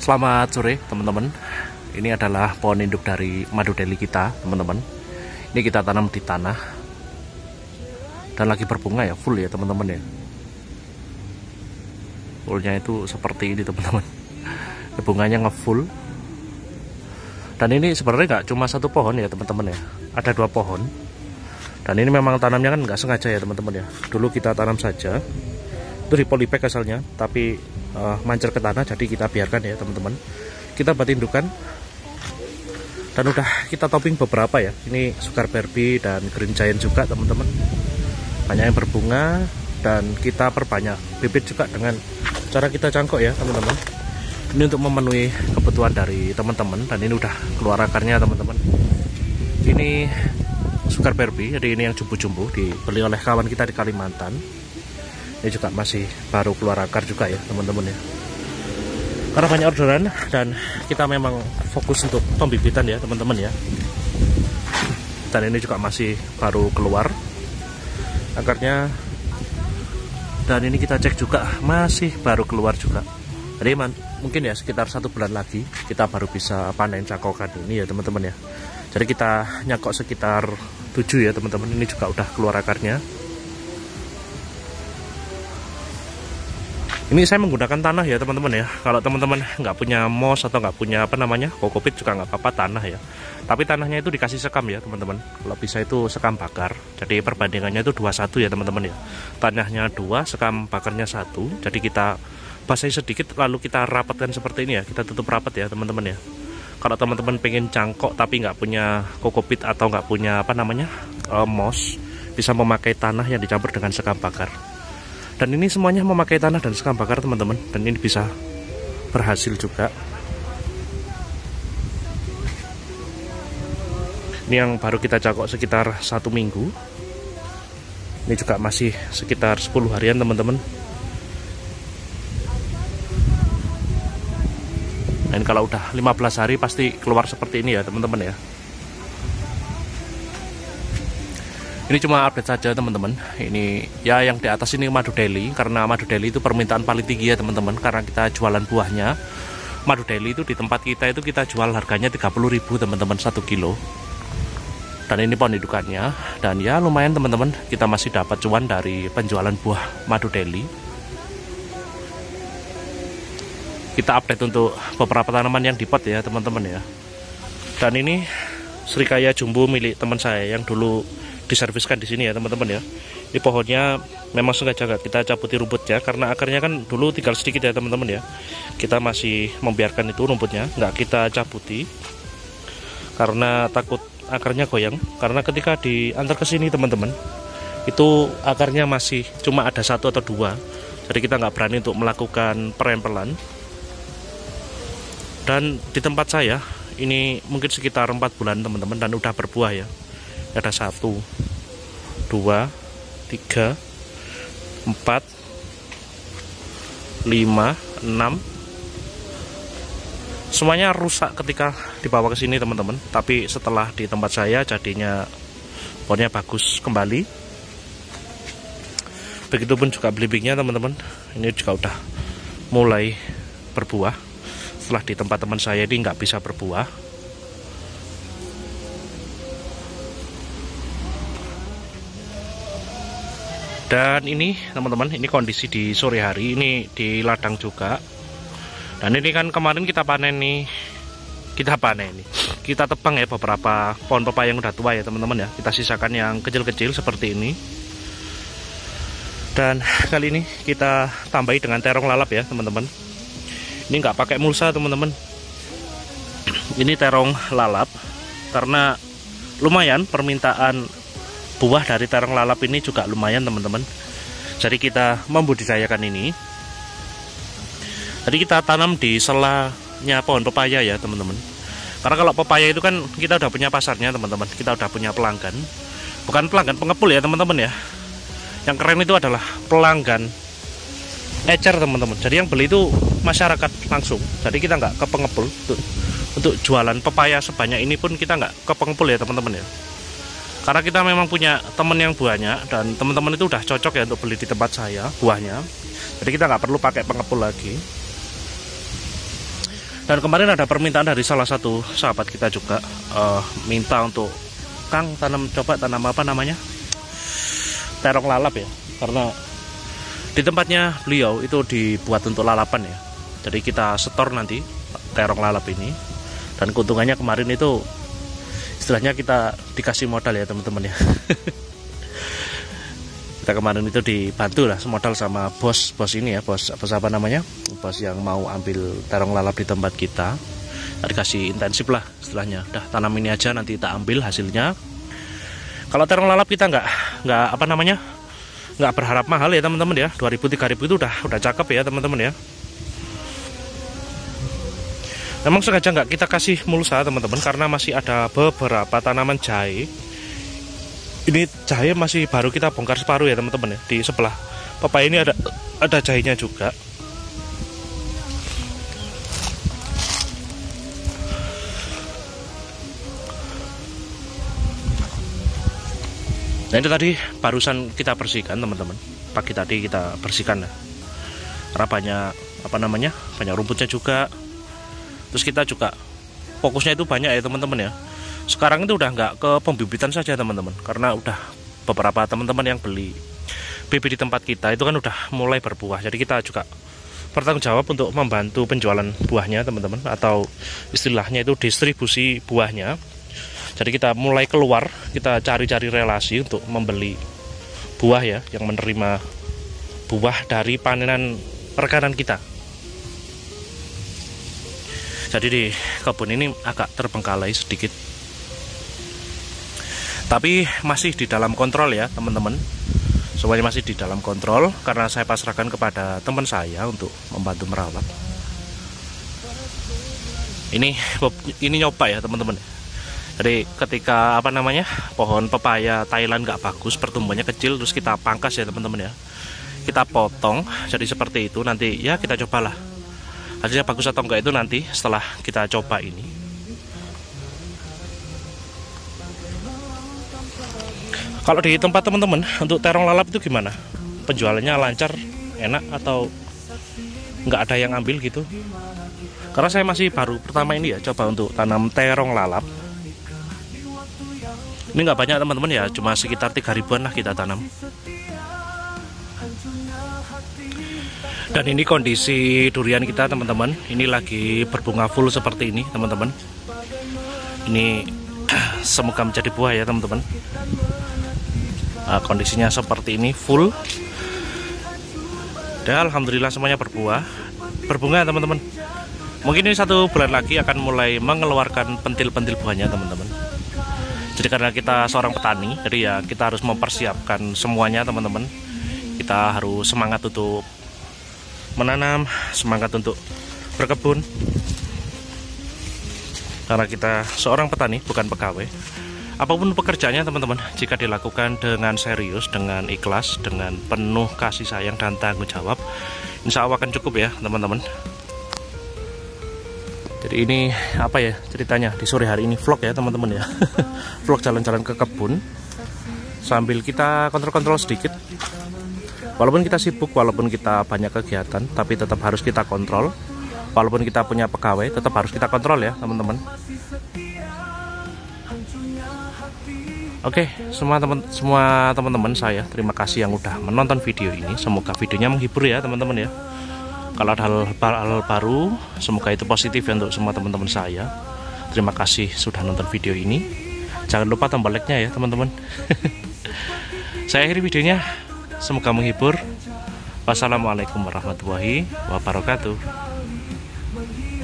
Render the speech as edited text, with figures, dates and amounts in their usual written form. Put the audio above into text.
Selamat sore teman-teman. Ini adalah pohon induk dari madu deli kita teman-teman. Ini kita tanam di tanah dan lagi berbunga ya, full ya teman-teman ya. Fullnya itu seperti ini teman-teman. Bunganya ngefull. Dan ini sebenarnya nggak cuma satu pohon ya teman-teman ya. Ada 2 pohon. Dan ini memang tanamnya kan nggak sengaja ya teman-teman ya. Dulu kita tanam saja. Itu di polybag asalnya, tapi mancer ke tanah, jadi kita biarkan ya teman-teman. Kita buat indukan dan udah kita topping beberapa ya. Ini Sugar Barbie dan Green Giant juga teman-teman. Banyak yang berbunga dan kita perbanyak bibit juga dengan cara kita cangkok ya teman-teman. Ini untuk memenuhi kebutuhan dari teman-teman, dan ini udah keluar akarnya teman-teman. Ini Sugar Barbie, jadi ini yang jumbo-jumbo, dibeli oleh kawan kita di Kalimantan. Ini juga masih baru keluar akar juga ya teman-teman ya. Karena banyak orderan dan kita memang fokus untuk pembibitan ya teman-teman ya. Dan ini juga masih baru keluar akarnya. Dan ini kita cek juga masih baru keluar juga. Jadi mungkin ya sekitar 1 bulan lagi kita baru bisa panen cangkokan ini ya teman-teman ya. Jadi kita nyakok sekitar 7 ya teman-teman. Ini juga udah keluar akarnya. Ini saya menggunakan tanah ya teman-teman ya. Kalau teman-teman nggak punya moss atau nggak punya kokopit juga nggak apa-apa, tanah ya. Tapi tanahnya itu dikasih sekam ya teman-teman. Kalau bisa itu sekam bakar. Jadi perbandingannya itu 2:1 ya teman-teman ya. Tanahnya 2, sekam bakarnya 1. Jadi kita basahi sedikit lalu kita rapatkan seperti ini ya. Kita tutup rapat ya teman-teman ya. Kalau teman-teman pengen cangkok tapi nggak punya kokopit atau nggak punya moss, bisa memakai tanah yang dicampur dengan sekam bakar. Dan ini semuanya memakai tanah dan sekam bakar teman-teman. Dan ini bisa berhasil juga. Ini yang baru kita cangkok sekitar 1 minggu. Ini juga masih sekitar 10 harian teman-teman. Dan kalau udah 15 hari pasti keluar seperti ini ya teman-teman ya. Ini cuma update saja teman-teman. Ini ya yang di atas ini madu deli, karena madu deli itu permintaan paling tinggi ya teman-teman. Karena kita jualan buahnya, madu deli itu di tempat kita itu kita jual harganya 30.000 teman-teman 1 kilo. Dan ini pohon indukannya. Dan ya lumayan teman-teman, kita masih dapat cuan dari penjualan buah madu deli. Kita update untuk beberapa tanaman yang di pot ya teman-teman ya. Dan ini Srikaya jumbo milik teman saya yang dulu diserviskan di sini ya teman-teman ya. Ini pohonnya memang sengaja gak kita cabuti rumputnya karena akarnya kan dulu tinggal sedikit ya teman-teman ya. Kita masih membiarkan itu rumputnya, nggak kita cabuti karena takut akarnya goyang. Karena ketika diantar ke sini teman-teman, itu akarnya masih cuma ada 1 atau 2. Jadi kita nggak berani untuk melakukan perempelan. Dan di tempat saya ini mungkin sekitar 4 bulan teman-teman, dan udah berbuah ya. Ada 1, 2, 3, 4, 5, 6. Semuanya rusak ketika dibawa ke sini teman-teman. Tapi setelah di tempat saya jadinya pohonnya bagus kembali. Begitupun juga belimbingnya teman-teman. Ini juga udah mulai berbuah. Setelah di tempat teman saya ini nggak bisa berbuah. Dan ini teman-teman, ini kondisi di sore hari, ini di ladang juga. Dan ini kan kemarin kita panen nih, kita tebang ya beberapa pohon pepaya yang udah tua ya teman-teman ya. Kita sisakan yang kecil-kecil seperti ini. Dan kali ini kita tambahi dengan terong lalap ya teman-teman. Ini nggak pakai mulsa teman-teman. Ini terong lalap karena lumayan permintaan buah dari terong lalap ini juga lumayan teman-teman. Jadi kita membudidayakan ini. Jadi kita tanam di selanya pohon pepaya ya teman-teman. Karena kalau pepaya itu kan kita udah punya pasarnya teman-teman. Kita udah punya pelanggan. Bukan pelanggan pengepul ya teman-teman ya. Yang keren itu adalah pelanggan ecer teman-teman. Jadi yang beli itu masyarakat langsung. Jadi kita nggak ke pengepul. Untuk jualan pepaya sebanyak ini pun kita nggak ke pengepul ya teman-teman ya. Karena kita memang punya teman yang banyak, dan teman-teman itu udah cocok ya untuk beli di tempat saya buahnya. Jadi kita nggak perlu pakai pengepul lagi. Dan kemarin ada permintaan dari salah satu sahabat kita juga, minta untuk Kang coba tanam apa namanya, terong lalap ya, karena di tempatnya beliau itu dibuat untuk lalapan ya. Jadi kita setor nanti terong lalap ini, dan keuntungannya kemarin itu istilahnya kita dikasih modal ya teman-teman ya. Kita kemarin itu dibantu lah semodal sama bos ini ya, bos apa namanya, bos yang mau ambil terong lalap di tempat kita. Dikasih intensif lah istilahnya, udah tanam ini aja nanti kita ambil hasilnya. Kalau terong lalap kita nggak apa namanya, nggak berharap mahal ya teman-teman ya, 2.000-3.000 itu udah cakep ya teman-teman ya. Memang sengaja nggak kita kasih mulsa teman-teman, karena masih ada beberapa tanaman jahe. Ini jahe masih baru kita bongkar separuh ya teman-teman ya. Di sebelah pepaya ini ada jahenya juga. Nah itu tadi barusan kita bersihkan teman-teman. Pagi tadi kita bersihkan ya. Karena banyak apa namanya, banyak rumputnya juga. Terus kita juga fokusnya itu banyak ya teman-teman ya. Sekarang itu udah nggak ke pembibitan saja teman-teman, karena udah beberapa teman-teman yang beli bibit di tempat kita itu kan udah mulai berbuah. Jadi kita juga bertanggung jawab untuk membantu penjualan buahnya teman-teman, atau istilahnya itu distribusi buahnya. Jadi kita mulai keluar, kita cari-cari relasi untuk membeli buah ya, yang menerima buah dari panenan rekanan kita. Jadi di kebun ini agak terbengkalai sedikit, tapi masih di dalam kontrol ya teman-teman. Semuanya masih di dalam kontrol, karena saya pasrahkan kepada teman saya untuk membantu merawat. Ini nyoba ya teman-teman. Jadi ketika apa namanya, pohon pepaya Thailand nggak bagus, pertumbuhannya kecil, terus kita pangkas ya teman-teman ya. Kita potong jadi seperti itu, nanti ya kita cobalah hasilnya bagus atau enggak itu nanti setelah kita coba ini. Kalau di tempat teman-teman untuk terong lalap itu gimana? Penjualannya lancar, enak, atau nggak ada yang ambil gitu? Karena saya masih baru pertama ini ya coba untuk tanam terong lalap. Ini nggak banyak teman-teman ya, cuma sekitar 3.000-an lah kita tanam. Dan ini kondisi durian kita teman-teman, ini lagi berbunga full seperti ini teman-teman. Ini semoga menjadi buah ya teman-teman. Nah, kondisinya seperti ini full. Dan alhamdulillah semuanya berbunga teman-teman. Mungkin ini 1 bulan lagi akan mulai mengeluarkan pentil-pentil buahnya teman-teman. Jadi karena kita seorang petani, jadi ya kita harus mempersiapkan semuanya teman-teman. Kita harus semangat untuk menanam, semangat untuk berkebun, karena kita seorang petani bukan pegawai. Apapun pekerjaannya teman-teman, jika dilakukan dengan serius, dengan ikhlas, dengan penuh kasih sayang dan tanggung jawab, insya Allah akan cukup ya teman-teman. Jadi ini apa ya ceritanya di sore hari ini, vlog ya teman-teman ya. Vlog jalan-jalan ke kebun sambil kita kontrol-kontrol sedikit. Walaupun kita sibuk, walaupun kita banyak kegiatan, tapi tetap harus kita kontrol. Walaupun kita punya pegawai, tetap harus kita kontrol ya teman-teman. Oke, semua teman-teman saya, terima kasih yang udah menonton video ini. Semoga videonya menghibur ya teman-teman ya. Kalau ada hal baru, semoga itu positif ya untuk semua teman-teman saya. Terima kasih sudah nonton video ini. Jangan lupa tombol like-nya ya teman-teman. Saya akhiri videonya. Semoga menghibur. Wassalamualaikum warahmatullahi wabarakatuh.